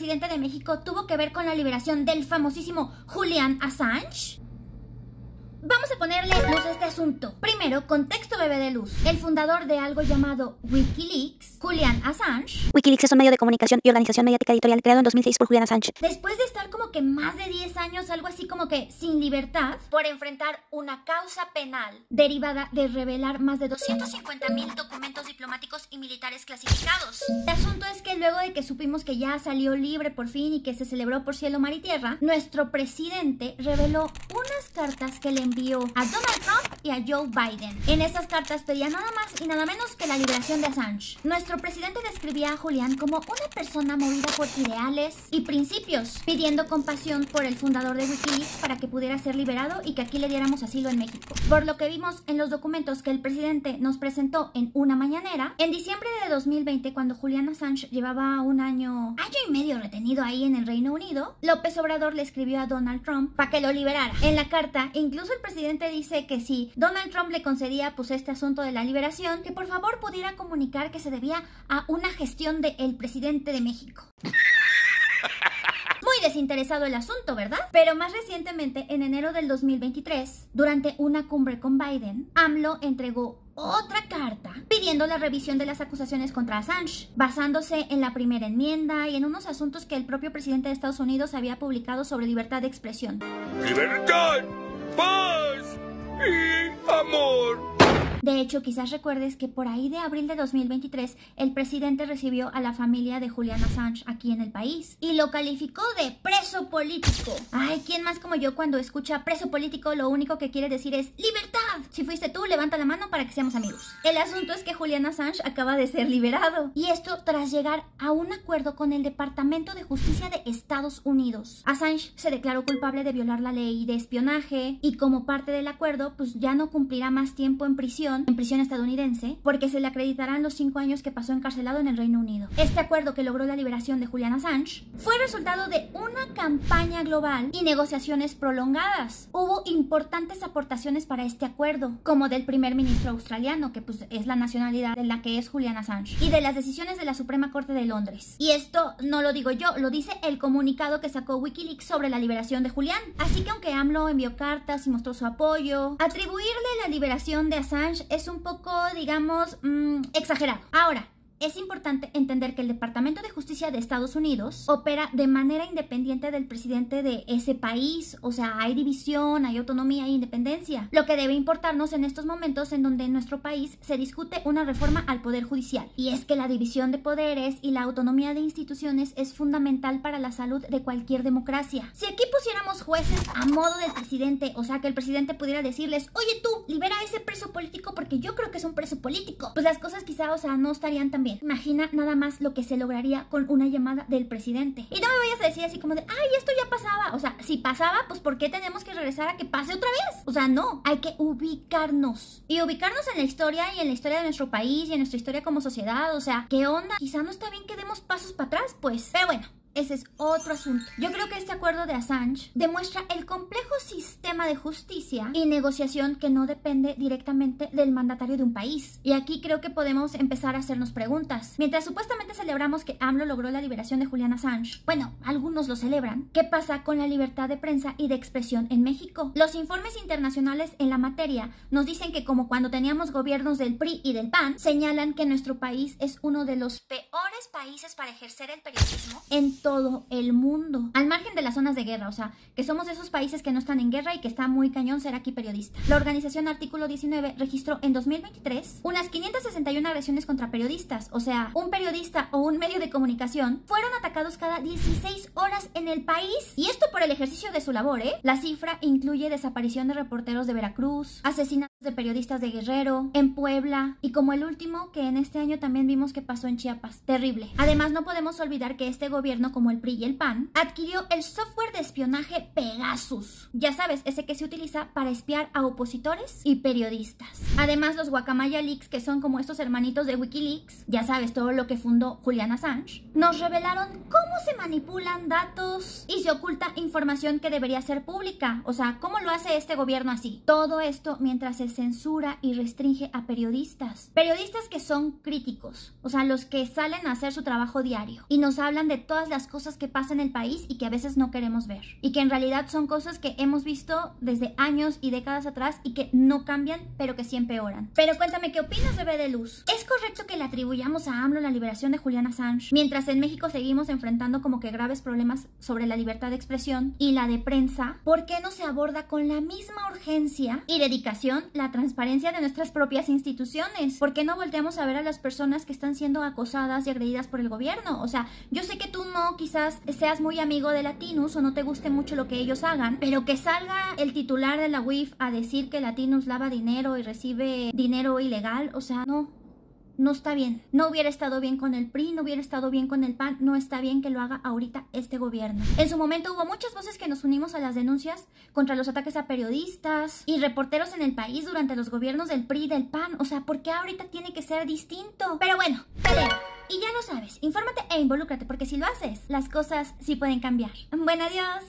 presidente de México tuvo que ver con la liberación del famosísimo Julian Assange? Vamos a ponerle luz a este asunto. Primero, contexto bebé de luz. El fundador de algo llamado Wikileaks, Julian Assange. Wikileaks es un medio de comunicación y organización mediática editorial creado en 2006 por Julian Assange. Después de estar como que más de 10 años, algo así como que sin libertad, por enfrentar una causa penal derivada de revelar más de 250,000 documentos diplomáticos y militares clasificados. El asunto es que luego de que supimos que ya salió libre por fin y que se celebró por cielo, mar y tierra, nuestro presidente reveló unas cartas que le envió a Donald Trump y a Joe Biden. En esas cartas pedía nada más y nada menos que la liberación de Assange. Nuestro presidente describía a Julian como una persona movida por ideales y principios, pidiendo compasión por el fundador de Wikileaks para que pudiera ser liberado y que aquí le diéramos asilo en México. Por lo que vimos en los documentos que el presidente nos presentó en una mañanera, en diciembre de 2020, cuando Julian Assange llevaba un año y medio retenido ahí en el Reino Unido, López Obrador le escribió a Donald Trump para que lo liberara. En la carta, incluso el presidente dice que si Donald Trump le concedía pues este asunto de la liberación, que por favor pudiera comunicar que se debía a una gestión del presidente de México. Muy desinteresado el asunto, ¿verdad? Pero más recientemente, en enero del 2023, durante una cumbre con Biden, AMLO entregó otra carta pidiendo la revisión de las acusaciones contra Assange, basándose en la primera enmienda y en unos asuntos que el propio presidente de Estados Unidos había publicado sobre libertad de expresión. ¡Libertad! ¡Paz! ¡Y amor! De hecho, quizás recuerdes que por ahí de abril de 2023 el presidente recibió a la familia de Julian Assange aquí en el país y lo calificó de preso político. Ay, ¿quién más como yo cuando escucha preso político lo único que quiere decir es ¡libertad! Si fuiste tú, levanta la mano para que seamos amigos. El asunto es que Julian Assange acaba de ser liberado y esto tras llegar a un acuerdo con el Departamento de Justicia de Estados Unidos. Assange se declaró culpable de violar la ley de espionaje y como parte del acuerdo pues ya no cumplirá más tiempo en prisión estadounidense, porque se le acreditarán los 5 años que pasó encarcelado en el Reino Unido. Este acuerdo que logró la liberación de Julian Assange fue resultado de una campaña global y negociaciones prolongadas. Hubo importantes aportaciones para este acuerdo, como del primer ministro australiano, que pues es la nacionalidad de la que es Julian Assange, y de las decisiones de la Suprema Corte de Londres. Y esto no lo digo yo, lo dice el comunicado que sacó Wikileaks sobre la liberación de Julian. Así que aunque AMLO envió cartas y mostró su apoyo, atribuirle la liberación de Assange es un poco, digamos, exagerado. Ahora, es importante entender que el Departamento de Justicia de Estados Unidos opera de manera independiente del presidente de ese país, o sea, hay división, hay autonomía e independencia, lo que debe importarnos en estos momentos en donde en nuestro país se discute una reforma al Poder Judicial. Y es que la división de poderes y la autonomía de instituciones es fundamental para la salud de cualquier democracia. Si aquí pusiéramos jueces a modo del presidente, o sea, que el presidente pudiera decirles, oye tú, libera a ese preso político porque yo creo que es un preso político, pues las cosas quizá, o sea, no estarían tan bien. Imagina nada más lo que se lograría con una llamada del presidente. Y no me vayas a decir así como de, ay, esto ya pasaba. O sea, si pasaba, pues ¿por qué tenemos que regresar a que pase otra vez? O sea, no, hay que ubicarnos. Y ubicarnos en la historia y en la historia de nuestro país y en nuestra historia como sociedad. O sea, ¿qué onda? Quizá no está bien que demos pasos para atrás, pues. Pero bueno, ese es otro asunto. Yo creo que este acuerdo de Assange demuestra el complejo sistema de justicia y negociación que no depende directamente del mandatario de un país. Y aquí creo que podemos empezar a hacernos preguntas. Mientras supuestamente celebramos que AMLO logró la liberación de Julian Assange, bueno, algunos lo celebran, ¿qué pasa con la libertad de prensa y de expresión en México? Los informes internacionales en la materia nos dicen que como cuando teníamos gobiernos del PRI y del PAN, señalan que nuestro país es uno de los peores países para ejercer el periodismo en todo el mundo, al margen de las zonas de guerra, o sea, que somos esos países que no están en guerra y que está muy cañón ser aquí periodista. La organización Artículo 19 registró en 2023 unas 561 agresiones contra periodistas, o sea, un periodista o un medio de comunicación fueron atacados cada 16 horas en el país, y esto por el ejercicio de su labor, ¿eh? La cifra incluye desaparición de reporteros de Veracruz, asesinatos de periodistas de Guerrero, en Puebla, y como el último que en este año también vimos que pasó en Chiapas. Terrible. Además, no podemos olvidar que este gobierno, como el PRI y el PAN, adquirió el software de espionaje Pegasus. Ya sabes, ese que se utiliza para espiar a opositores y periodistas. Además, los Guacamaya Leaks, que son como estos hermanitos de Wikileaks, ya sabes, todo lo que fundó Julian Assange, nos revelaron cómo se manipulan datos y se oculta información que debería ser pública. O sea, ¿cómo lo hace este gobierno así? Todo esto mientras se censura y restringe a periodistas. Periodistas que son críticos, o sea, los que salen a hacer su trabajo diario y nos hablan de todas las las cosas que pasan en el país y que a veces no queremos ver. Y que en realidad son cosas que hemos visto desde años y décadas atrás y que no cambian, pero que sí empeoran. Pero cuéntame, ¿qué opinas, bebé de luz? ¿Es correcto que le atribuyamos a AMLO la liberación de Julian Assange, mientras en México seguimos enfrentando como que graves problemas sobre la libertad de expresión y la de prensa? ¿Por qué no se aborda con la misma urgencia y dedicación la transparencia de nuestras propias instituciones? ¿Por qué no volteamos a ver a las personas que están siendo acosadas y agredidas por el gobierno? O sea, yo sé que tú no quizás seas muy amigo de Latinus o no te guste mucho lo que ellos hagan, pero que salga el titular de la UIF a decir que Latinus lava dinero y recibe dinero ilegal, o sea, no está bien. No hubiera estado bien con el PRI, no hubiera estado bien con el PAN, no está bien que lo haga ahorita este gobierno. En su momento hubo muchas voces que nos unimos a las denuncias contra los ataques a periodistas y reporteros en el país durante los gobiernos del PRI y del PAN. O sea, ¿por qué ahorita tiene que ser distinto? Pero bueno, pelea. Y ya lo sabes, infórmate e involúcrate, porque si lo haces, las cosas sí pueden cambiar. Bueno, adiós.